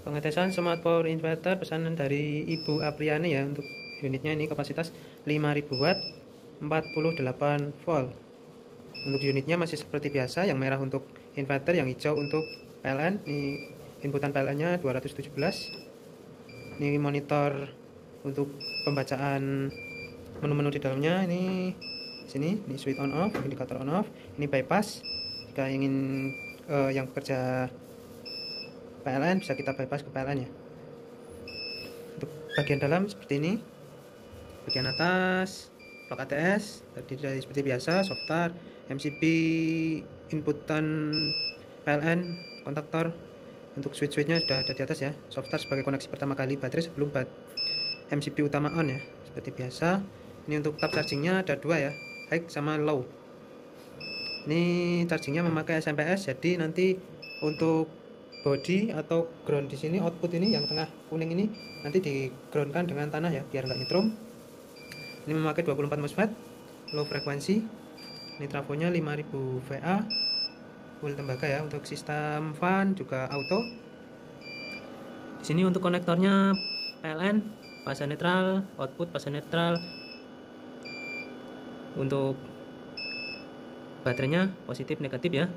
Pengetesan smart power inverter pesanan dari Ibu Apriani ya. Untuk unitnya ini kapasitas 5000 watt 48 volt. Untuk unitnya masih seperti biasa, yang merah untuk inverter, yang hijau untuk PLN. Ini inputan PLN nya 217. Ini monitor untuk pembacaan menu-menu di dalamnya. Ini sini, ini switch on off, indikator on off. Ini bypass. Jika ingin yang bekerja PLN bisa kita bypass ke PLN ya. Untuk bagian dalam seperti ini. Bagian atas blok ATS terdiri seperti biasa, softar, MCB, inputan PLN, kontaktor. Untuk switch-switchnya sudah ada di atas ya. Softar sebagai koneksi pertama kali baterai sebelum MCB utama on ya, seperti biasa. Ini untuk tab chargingnya ada dua ya, high sama low. Ini chargingnya memakai SMPS, jadi nanti untuk body atau ground di sini, output ini yang tengah kuning ini nanti di groundkan dengan tanah ya, biar nggak nyetrum. Ini memakai 24 MOSFET, low frekuensi. Ini trafonya 5000 VA, full tembaga ya. Untuk sistem fan juga auto. Di sini untuk konektornya PLN, fase netral, output fase netral. Untuk baterainya positif negatif ya.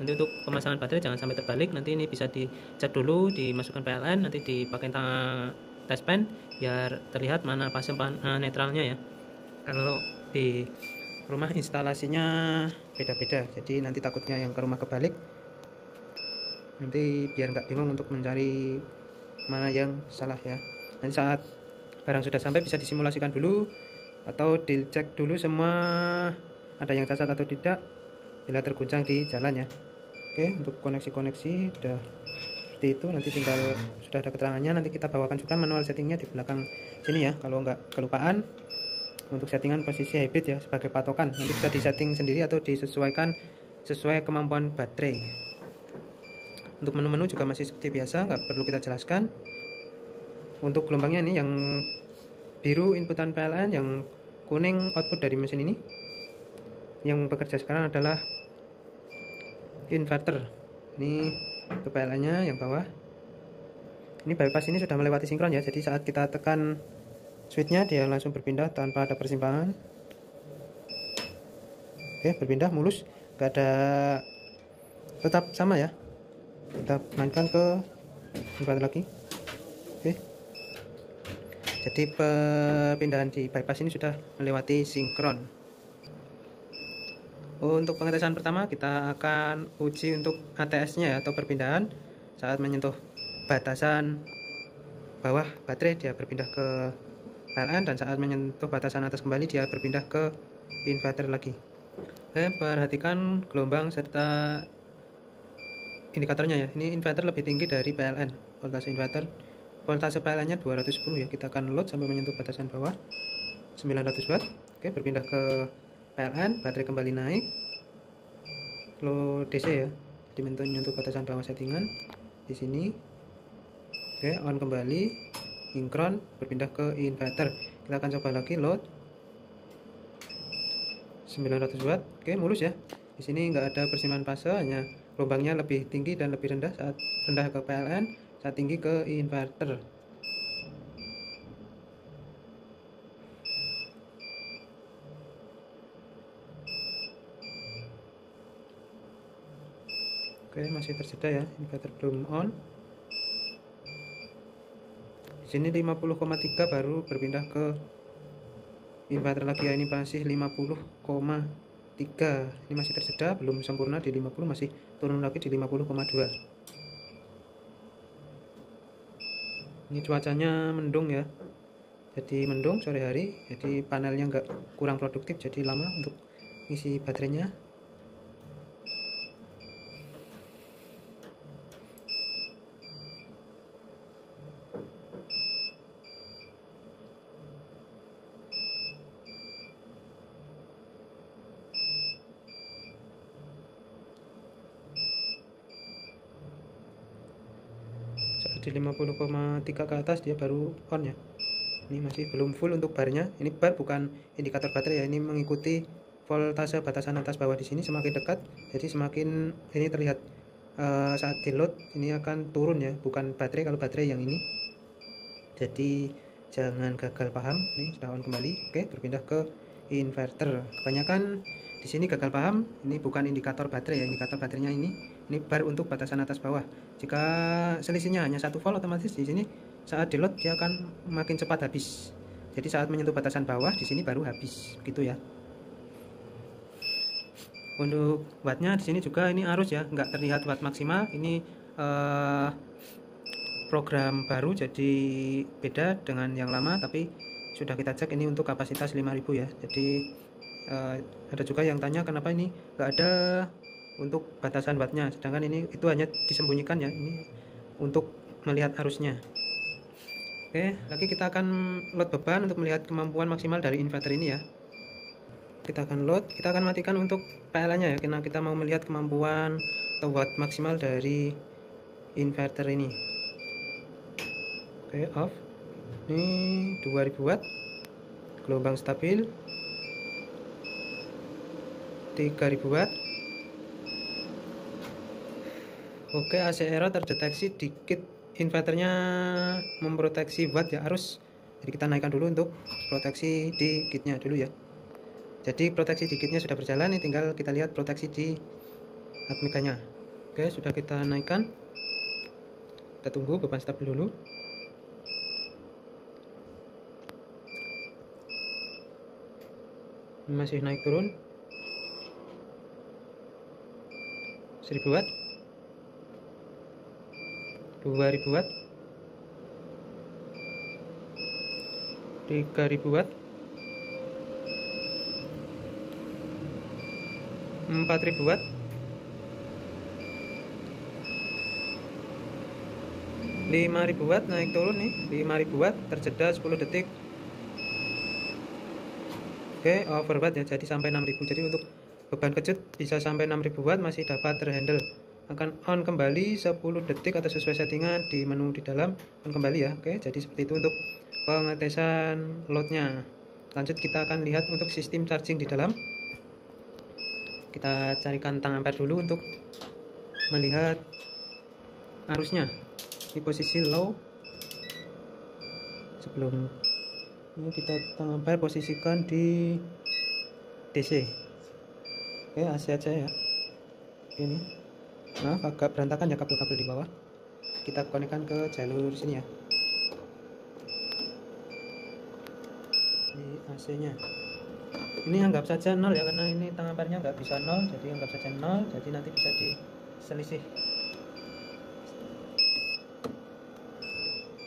Nanti untuk pemasangan baterai jangan sampai terbalik, nanti ini bisa dicek dulu, dimasukkan PLN, nanti dipakai test pen biar terlihat mana fase netralnya ya. Kalau di rumah instalasinya beda-beda, jadi nanti takutnya yang ke rumah kebalik, nanti biar nggak bingung untuk mencari mana yang salah ya. Nanti saat barang sudah sampai bisa disimulasikan dulu atau dicek dulu semua ada yang cacat atau tidak bila terguncang di jalan ya. Oke, untuk koneksi-koneksi sudah seperti itu, nanti tinggal sudah ada keterangannya, nanti kita bawakan juga manual settingnya di belakang sini ya, kalau nggak kelupaan. Untuk settingan posisi hybrid ya sebagai patokan, nanti bisa disetting sendiri atau disesuaikan sesuai kemampuan baterai. Untuk menu-menu juga masih seperti biasa, nggak perlu kita jelaskan. Untuk gelombangnya ini yang biru inputan PLN, yang kuning output dari mesin ini. Yang bekerja sekarang adalah inverter. Ini untuk PLN nya yang bawah. Ini bypass ini sudah melewati sinkron ya, jadi saat kita tekan switchnya dia langsung berpindah tanpa ada persimpangan. Oke, berpindah mulus, gak ada, tetap sama ya. Kita mainkan ke inverter lagi. Oke, jadi perpindahan di bypass ini sudah melewati sinkron. Untuk pengetesan pertama kita akan uji untuk ATS nya ya, atau perpindahan. Saat menyentuh batasan bawah baterai dia berpindah ke PLN, dan saat menyentuh batasan atas kembali dia berpindah ke inverter lagi. Perhatikan gelombang serta indikatornya ya. Ini inverter lebih tinggi dari PLN. Voltase PLN nya 210 ya. Kita akan load sampai menyentuh batasan bawah 900 watt. Oke, berpindah ke PLN, baterai kembali naik. Low DC ya. Jadi menyentuh batasan bawah settingan di sini. Oke, on kembali, sinkron, berpindah ke inverter. Kita akan coba lagi load 900 watt. Oke, mulus ya. Di sini nggak ada persimpangan fase, hanya gelombangnya lebih tinggi dan lebih rendah. Saat rendah ke PLN, saat tinggi ke inverter. Oke, masih tersedia ya, inverter belum on. Sini 50,3 baru berpindah ke inverter lagi ya. Ini masih 50,3. Ini masih tersedia, belum sempurna di 50, masih turun lagi di 50,2. Ini cuacanya mendung ya. Jadi mendung sore hari, jadi panelnya nggak kurang produktif, jadi lama untuk isi baterainya. Di 50,3 ke atas dia baru on ya. Ini masih belum full untuk barnya. Ini bar bukan indikator baterai ya, ini mengikuti voltase batasan atas bawah di sini semakin dekat, jadi semakin ini terlihat saat di load ini akan turun ya, bukan baterai. Kalau baterai yang ini, jadi jangan gagal paham. Ini sudah on kembali. Oke, berpindah ke inverter. Kebanyakan di sini gagal paham, ini bukan indikator baterai ya, indikator baterainya ini bar untuk batasan atas bawah. Jika selisihnya hanya 1 volt, otomatis di sini saat di load dia akan makin cepat habis. Jadi saat menyentuh batasan bawah di sini baru habis, begitu ya. Untuk wattnya di sini juga ini arus ya, nggak terlihat watt maksimal. Ini program baru jadi beda dengan yang lama, tapi sudah kita cek ini untuk kapasitas 5000 ya. Jadi ada juga yang tanya kenapa ini nggak ada untuk batasan wattnya, sedangkan ini itu hanya disembunyikan ya, ini untuk melihat arusnya. Oke, lagi kita akan load beban untuk melihat kemampuan maksimal dari inverter ini ya. Kita akan load, kita akan matikan untuk PLN nya ya, karena kita mau melihat kemampuan atau watt maksimal dari inverter ini. Oke, off. Ini 2000 watt, gelombang stabil 3000 watt. Oke, AC error terdeteksi dikit, inverternya memproteksi watt ya, arus. Jadi kita naikkan dulu untuk proteksi di kitnya dulu ya. Jadi proteksi di kitnya sudah berjalan, ini tinggal kita lihat proteksi di admikanya. Oke, sudah kita naikkan. Kita tunggu beban stabil dulu. Masih naik turun 1000 watt, 2000 watt, 3000 watt, 4000 watt, 5000 watt, naik turun nih 5000 watt, terjeda 10 detik. Oke, overwatt ya, jadi sampai 6000. Jadi untuk beban kejut bisa sampai 6000 watt masih dapat terhandle. Akan on kembali 10 detik atau sesuai settingan di menu di dalam, on kembali ya. Oke, jadi seperti itu untuk pengetesan loadnya. Lanjut kita akan lihat untuk sistem charging di dalam. Kita carikan tang ampere dulu untuk melihat arusnya. Di posisi low, sebelum ini kita tang ampere posisikan di DC. Oke, AC aja ya. Ini nah agak berantakan ya kabel-kabel di bawah. Kita konekkan ke jalur sini ya, di AC nya. Ini anggap saja 0 ya, karena ini tang ampernya nggak bisa 0, jadi anggap saja 0, jadi nanti bisa diselisih.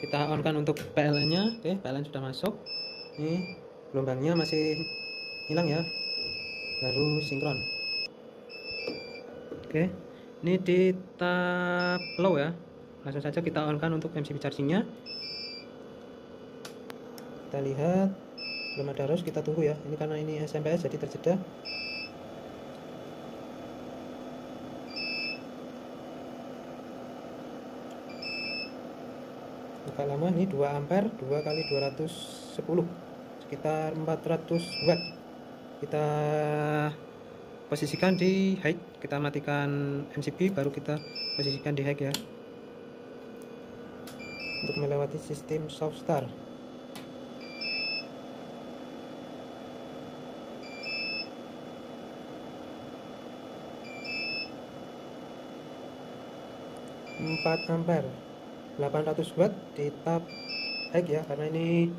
Kita on kan untuk PLN nya. Oke, PLN sudah masuk. Ini gelombangnya masih hilang ya, baru sinkron. Oke, ini di tab low ya, langsung saja kita on kan untuk MCB chargingnya. Kita lihat belum ada arus, kita tunggu ya, ini karena ini SMPS jadi terjeda. Agak lama, ini 2 ampere 2 kali 210, sekitar 400 watt. Kita posisikan di high, kita matikan MCB baru kita posisikan di high ya, untuk melewati sistem soft start. Ampere 800 watt di tab high ya, karena ini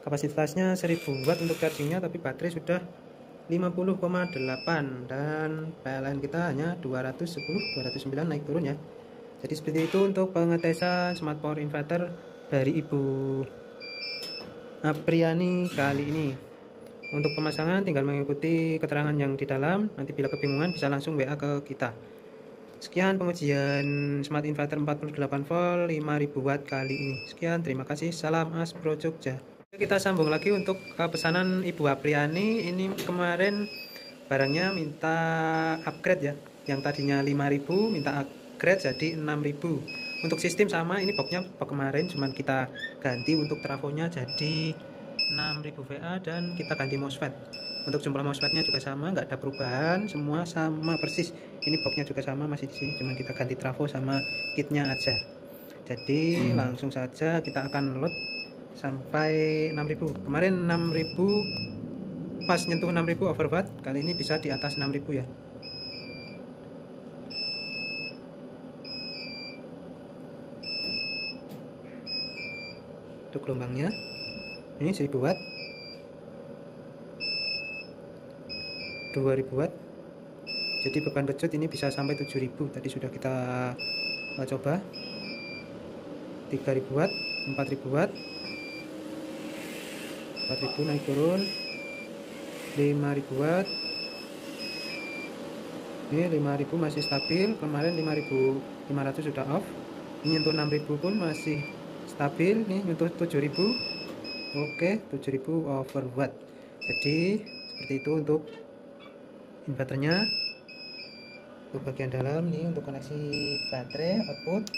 kapasitasnya 1000 watt untuk chargingnya, tapi baterai sudah 50,8 dan PLN kita hanya 210 209, naik turun ya. Jadi seperti itu untuk pengetesan smart power inverter dari Ibu Apriani kali ini. Untuk pemasangan tinggal mengikuti keterangan yang di dalam, nanti bila kebingungan bisa langsung WA ke kita. Sekian pengujian smart inverter 48 volt 5000 watt kali ini. Sekian, terima kasih. Salam Aspro Jogja. Kita sambung lagi untuk pesanan Ibu Apriani. Ini kemarin barangnya minta upgrade ya, yang tadinya 5000 minta upgrade jadi 6000. Untuk sistem sama, ini boxnya box kemarin, cuman kita ganti untuk trafonya jadi 6000 VA dan kita ganti MOSFET. Untuk jumlah MOSFET-nya juga sama, nggak ada perubahan, semua sama persis. Ini boxnya juga sama, masih di sini, cuma kita ganti trafo sama kitnya aja. Jadi langsung saja kita akan load sampai 6000. Kemarin 6000 pas nyentuh 6000 overwatt, kali ini bisa di atas 6000 ya. Untuk gelombangnya ini 1000 watt, 2000 watt. Jadi beban pecut ini bisa sampai 7000. Tadi sudah kita coba. 3000 watt, 4000 watt, 4000 naik turun, 5000 watt. Ini 5000 masih stabil, kemarin 5500 sudah off. Ini nyentuh 6000 pun masih stabil, nih nyentuh 7000. Oke, 7000 over watt. Jadi seperti itu untuk inverternya. Untuk bagian dalam nih untuk koneksi baterai output,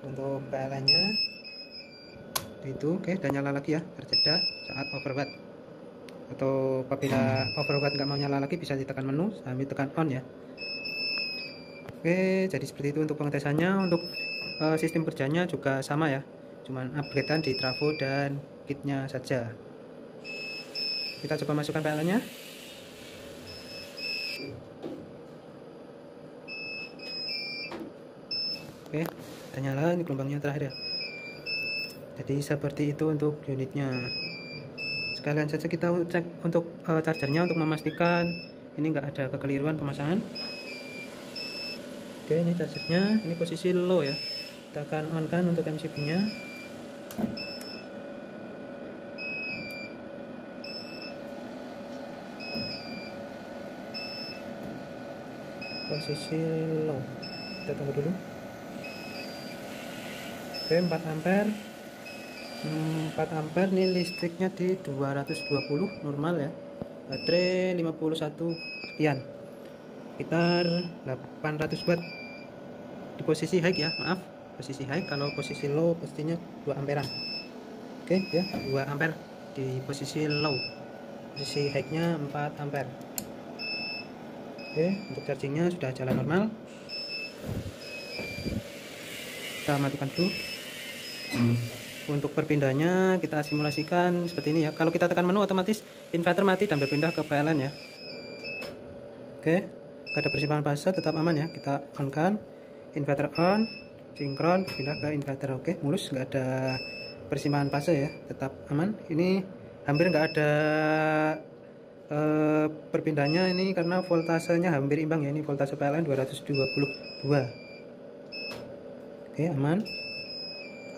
untuk PLN nya itu. Oke, dan nyala lagi ya, terjeda saat overwatt, atau apabila overwatt nggak mau nyala lagi bisa ditekan menu sambil tekan on ya. Oke, jadi seperti itu untuk pengetesannya. Untuk sistem kerjanya juga sama ya, cuman upgradean di trafo dan kitnya saja. Kita coba masukkan PLN nya. Oke, udah nyala, ini gelombangnya terakhir ya. Jadi seperti itu untuk unitnya. Sekalian saja kita cek untuk chargernya untuk memastikan ini enggak ada kekeliruan pemasangan. Oke, ini chargernya, ini posisi low ya. Kita akan on kan untuk MCB nya. Posisi low, kita tunggu dulu. Oke, 4 ampere. 4 ampere nih, listriknya di 220 normal ya. Baterai 51 sekian, sekitar 800 watt di posisi high ya, maaf, posisi high. Kalau posisi low pastinya 2 amperan. Oke ya, 2 ampere di posisi low. Posisi high nya 4 ampere. Oke, untuk chargingnya sudah jalan normal. Kita matikan dulu. Untuk perpindahannya kita simulasikan seperti ini ya. Kalau kita tekan menu otomatis inverter mati dan berpindah ke PLN ya. Oke, gak ada persimpangan fase, tetap aman ya. Kita on kan, inverter on, sinkron, pindah ke inverter. Oke, mulus, nggak ada persimpangan fase ya, tetap aman. Ini hampir nggak ada perpindahannya ini karena voltasenya hampir imbang ya. Ini voltase PLN 222. Oke, aman,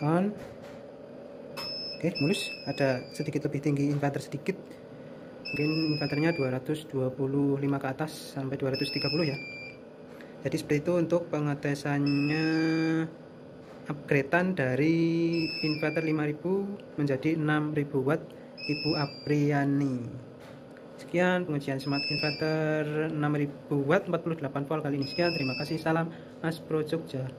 on. Oke, mulus, ada sedikit lebih tinggi inverter sedikit, mungkin inverternya 225 ke atas sampai 230 ya. Jadi seperti itu untuk pengetesannya upgradean dari inverter 5000 menjadi 6000 watt Ibu Apriani. Sekian pengujian smart inverter 6000 watt 48 volt kali ini. Sekian, terima kasih, salam Mas Bro Jogja.